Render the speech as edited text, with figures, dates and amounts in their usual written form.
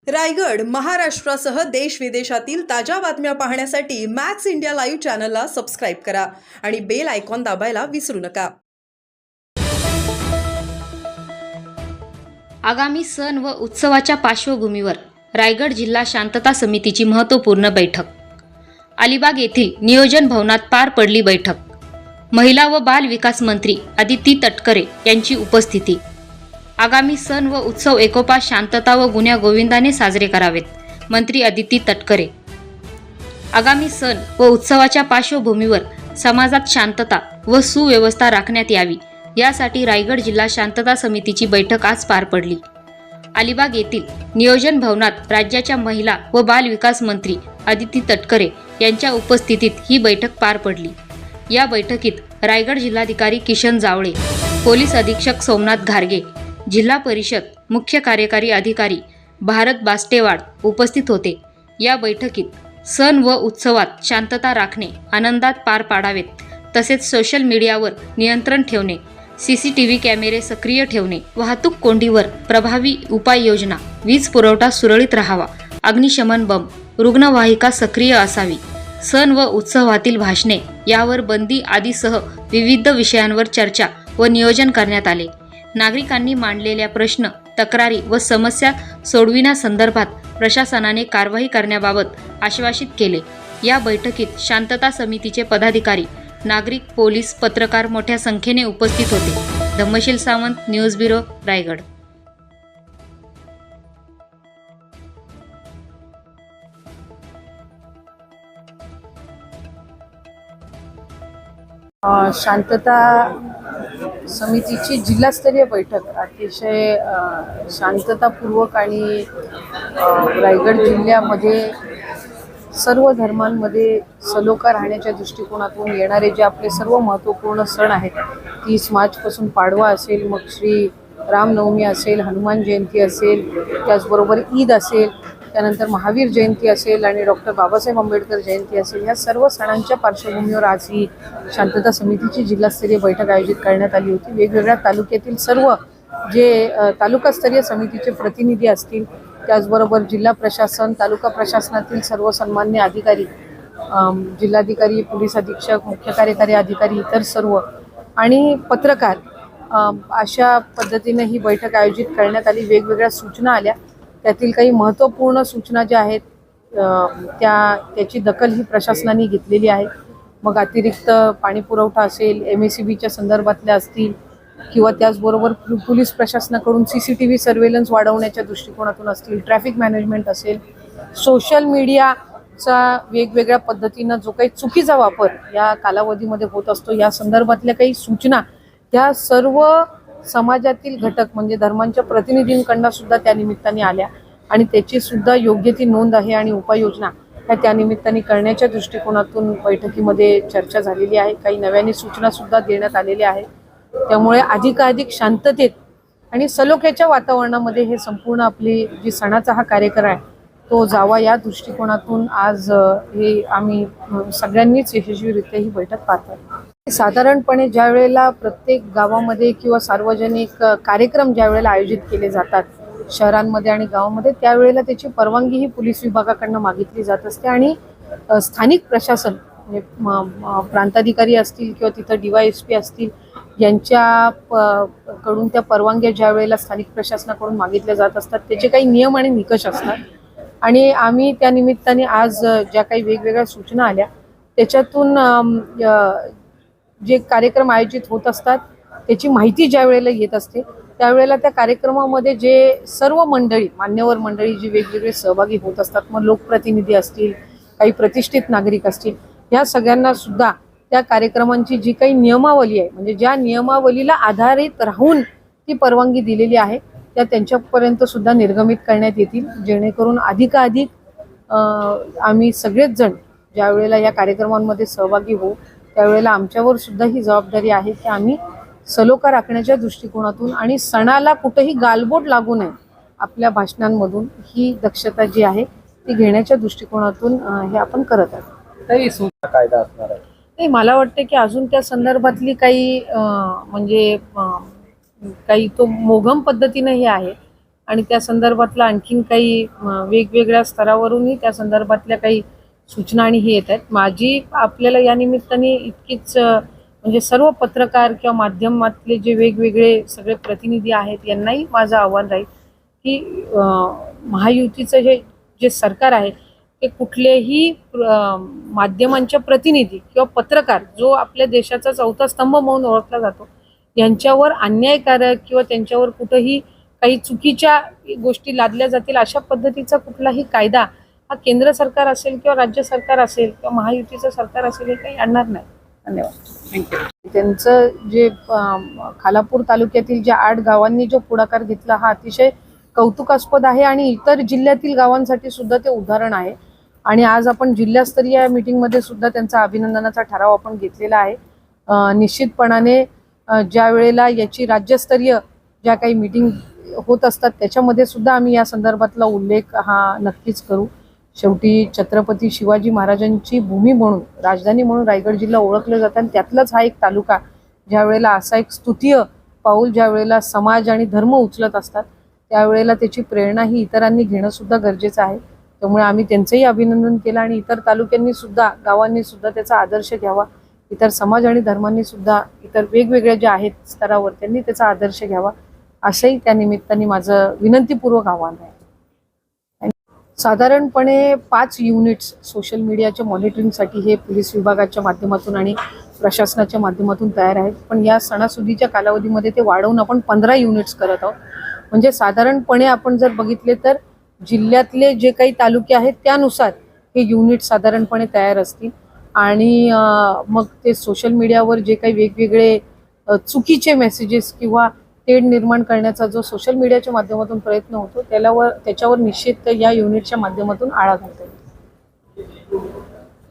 रायगड महाराष्ट्रासह देश विदेशातील ताज्या बातम्या पाहण्यासाठी मॅक्स इंडिया लाईव्ह चॅनलला सबस्क्राईब करा आणि बेल आयकॉन दाबायला विसरू नका। आगामी सण व उत्सवाच्या पार्श्वभूमीवर रायगड जिल्हा शांतता समितीची महत्त्वपूर्ण बैठक। अलिबाग येथील नियोजन भवनात पार पडली बैठक। महिला व बाल विकास मंत्री अदिती तटकरे यांची उपस्थिती। आगामी सण व उत्सव एकोपा शांतता व गुण्या गोविंदाने साजरे करावेत, मंत्री अदिती तटकरे। आगामी सण व उत्सवाच्या पार्श्वभूमीवर समाजात शांतता व सुव्यवस्था राखण्यात यावी यासाठी रायगड जिल्हा शांतता समितीची बैठक आज पार पडली। अलिबाग येथील नियोजन भवनात राज्याच्या महिला व बाल विकास मंत्री अदिती तटकरे यांच्या उपस्थितीत ही बैठक पार पडली। या बैठकीत रायगड जिल्हाधिकारी किशन जावळे, पोलीस अधीक्षक सोमनाथ घारगे, जिल्हा परिषद मुख्य कार्यकारी अधिकारी भारत बास्टेवाड उपस्थित होते। या बैठकीत सण व उत्सवात शांतता राखणे, आनंदात पार पाडावेत, तसेच सोशल मीडियावर नियंत्रण ठेवणे, सीसीटीव्ही कॅमेरे सक्रिय ठेवणे, वाहतूक कोंडीवर प्रभावी उपाययोजना, वीज पुरवठा सुरळीत राहावा, अग्निशमन बंब, रुग्णवाहिका सक्रिय असावी, सण व उत्सवातील भाषणे यावर बंदी आदीसह विविध विषयांवर चर्चा व नियोजन करण्यात आले। नागरिकांनी मांडलेल्या प्रश्न, तक्रारी व समस्या सोडविण्यासंदर्भात प्रशासनाने कारवाई करण्याबाबत आश्वासित केले। या बैठकीत शांतता समितीचे पदाधिकारी, नागरिक, पोलीस, पत्रकार मोठ्या संख्येने उपस्थित होते। Dhammasheel Sawant, news bureau, Raigad. शांतता समितीची जिल्हास्तरीय बैठक अतिशय शांततापूर्वक आणि रायगड जिल्ह्यामध्ये सर्व धर्मांमध्ये सलोखा राहण्याच्या दृष्टिकोनातून येणारे जे आपले सर्व महत्त्वपूर्ण सण आहेत, 30 मार्चपासून पाडवा असेल, मग श्री रामनवमी असेल, हनुमान जयंती असेल, त्याचबरोबर ईद असेल, त्यानंतर महावीर जयंती असेल आणि डॉक्टर बाबासाहेब आंबेडकर जयंती असेल, या सर्व सणांच्या पार्श्वभूमीवर आज ही शांतता समितीची जिल्हास्तरीय बैठक आयोजित करण्यात आली होती। वेगवेगळ्या तालुक्यातील सर्व जे तालुकास्तरीय समितीचे प्रतिनिधी असतील, त्याचबरोबर जिल्हा प्रशासन, तालुका प्रशासनातील सर्व सन्मान्य अधिकारी, जिल्हाधिकारी, पोलीस अधीक्षक, मुख्य कार्यकारी अधिकारी, इतर सर्व आणि पत्रकार, अशा पद्धतीने ही बैठक आयोजित करण्यात आली। वेगवेगळ्या सूचना आल्या, त्यातील काही महत्त्वपूर्ण सूचना ज्या आहेत त्याची दखल ही प्रशासनाने घेतलेली आहे। मग अतिरिक्त पाणी पुरवठा असेल, MSEBच्या संदर्भातल्या असतील, किंवा त्याचबरोबर पोलीस प्रशासनाकडून CCTV सर्वेलन्स वाढवण्याच्या दृष्टिकोनातून असतील, ट्रॅफिक मॅनेजमेंट असेल, सोशल मीडियाचा वेगवेगळ्या पद्धतीनं जो काही चुकीचा वापर या कालावधीमध्ये होत असतो, या संदर्भातल्या काही सूचना त्या सर्व समाजातील घटक म्हणजे धर्मांच्या प्रतिनिधींकडून सुद्धा त्या निमित्ताने आल्या आणि त्याची सुद्धा योग्य ती नोंद आहे आणि उपाययोजना ह्या त्या निमित्ताने करण्याच्या दृष्टिकोनातून बैठकीमध्ये चर्चा झालेली आहे। काही नव्याने सूचना सुद्धा देण्यात आलेल्या आहेत। त्यामुळे अधिकाधिक शांततेत आणि सलोख्याच्या वातावरणामध्ये हे संपूर्ण आपली जी सणाचा हा कार्यक्रम आहे तो जावा, या दृष्टिकोनातून आज हे आम्ही सगळ्यांनीच यशस्वीरित्या ही बैठक पार पाडली। साधारणपणे ज्या वेळेला प्रत्येक गावामध्ये किंवा सार्वजनिक कार्यक्रम ज्या वेळेला आयोजित केले जातात शहरांमध्ये आणि गावामध्ये, त्यावेळेला त्याची परवानगी ही पोलीस विभागाकडून मागितली जात असते आणि स्थानिक प्रशासन म्हणजे प्रांताधिकारी असतील किंवा तिथं DYSP असतील यांच्या कडून त्या परवानग्या ज्या वेळेला स्थानिक प्रशासनाकडून मागितल्या जात असतात त्याचे काही नियम आणि निकष असतात आणि आम्ही त्या निमित्ताने आज ज्या काही वेगवेगळ्या सूचना आल्या त्याच्यातून जे कार्यक्रम आयोजित होत असतात त्याची माहिती ज्या वेळेला येत असते त्यावेळेला त्या कार्यक्रमामध्ये जे सर्व मंडळी, मान्यवर मंडळी जी वेगवेगळे सहभागी होत असतात, मग लोकप्रतिनिधी असतील, काही प्रतिष्ठित नागरिक असतील, या सगळ्यांना सुद्धा त्या कार्यक्रमांची जी काही नियमावली आहे म्हणजे ज्या नियमावलीला आधारित राहून ती परवानगी दिलेली आहे त्या त्यांच्यापर्यंत सुद्धा निर्गमित करण्यात येतील, जेणेकरून अधिकाधिक आम्ही सगळेच जण ज्या वेळेला या कार्यक्रमांमध्ये सहभागी होऊ त्यावेळेला आमच्यावर सुद्धा ही जबाबदारी आहे की आम्ही सलोखा राखण्याच्या दृष्टिकोनातून आणि सणाला कुठेही गालबोट लागू नये आपल्या भाषणांमधून ही दक्षता जी आहे ती घेण्याच्या दृष्टिकोनातून हे आपण करत आहोत। कायदा असणार आहे नाही, मला वाटतं की अजून त्या संदर्भातली काही म्हणजे काही तो मोघम पद्धतीने हे आहे आणि त्या संदर्भातला आणखीन काही वेगवेगळ्या स्तरावरूनही त्या संदर्भातल्या काही सूचना आणि हे येत आहेत. माझी आपल्याला या निमित्ताने इतकीच म्हणजे सर्व पत्रकार किंवा माध्यमातले जे वेगवेगळे सगळे प्रतिनिधी आहेत यांनाही माझं आव्हान राहील की महायुतीचं जे सरकार आहे ते कुठलेही माध्यमांच्या प्रतिनिधी किंवा पत्रकार जो आपल्या देशाचा चौथा स्तंभ म्हणून ओळखला जातो यांच्यावर अन्यायकारक किंवा त्यांच्यावर कुठंही काही चुकीच्या गोष्टी लादल्या जातील अशा पद्धतीचा कुठलाही कायदा हा केंद्र सरकार असेल किंवा राज्य सरकार असेल किंवा महायुतीचं सरकार असेल हे काही आणणार नाही. धन्यवाद. त्यांचं जे खालापूर तालुक्यातील ज्या 8 गावांनी जो पुढाकार घेतला हा अतिशय कौतुकास्पद आहे आणि इतर जिल्ह्यातील गावांसाठी सुद्धा ते उदाहरण आहे. आणि आज आपण जिल्हास्तरीय मीटिंगमध्ये सुद्धा त्यांचा अभिनंदनाचा ठराव आपण घेतलेला आहे. निश्चितपणाने ज्या वेळेला याची राज्यस्तरीय ज्या काही मीटिंग होत असतात त्याच्यामध्ये सुद्धा आम्ही या संदर्भातला उल्लेख हा नक्कीच करू. शेवटी छत्रपती शिवाजी महाराजांची भूमी म्हणून राजधानी म्हणून रायगड जिल्हा ओळखलं जातं आणि त्यातलाच हा एक तालुका ज्या वेळेला असा एक स्तुतीय पाऊल ज्या वेळेला समाज आणि धर्म उचलत असतात त्यावेळेला त्याची प्रेरणा ही इतरांनी घेणं सुद्धा गरजेचं आहे. त्यामुळे आम्ही त्यांचंही अभिनंदन केलं आणि इतर तालुक्यांनी सुद्धा गावांनी सुद्धा त्याचा आदर्श घ्यावा. इतर समाज आणि धर्मांनी सुद्धा इतर वेगवेगळ्या ज्या आहेत स्तरावर त्यांनी त्याचा आदर्श घ्यावा असंही त्या निमित्ताने माझं विनंतीपूर्वक आव्हान आहे. साधारणपणे 5 युनिट्स सोशल मीडियाच्या मॉनिटरिंगसाठी हे पोलीस विभागाच्या माध्यमातून आणि प्रशासनाच्या माध्यमातून तयार आहेत. पण या सणासुदीच्या कालावधीमध्ये ते वाढवून आपण 15 युनिट्स करत आहोत. म्हणजे साधारणपणे आपण जर बघितले तर जिल्ह्यातले जे काही तालुके आहेत त्यानुसार हे युनिट साधारणपणे तयार असतील आणि मग ते सोशल मीडियावर जे काही वेगवेगळे चुकीचे मेसेजेस किंवा तेढ निर्माण करण्याचा जो सोशल मीडियाच्या माध्यमातून प्रयत्न होतो त्याच्यावर निश्चित या युनिटच्या माध्यमातून आळा घालता येईल.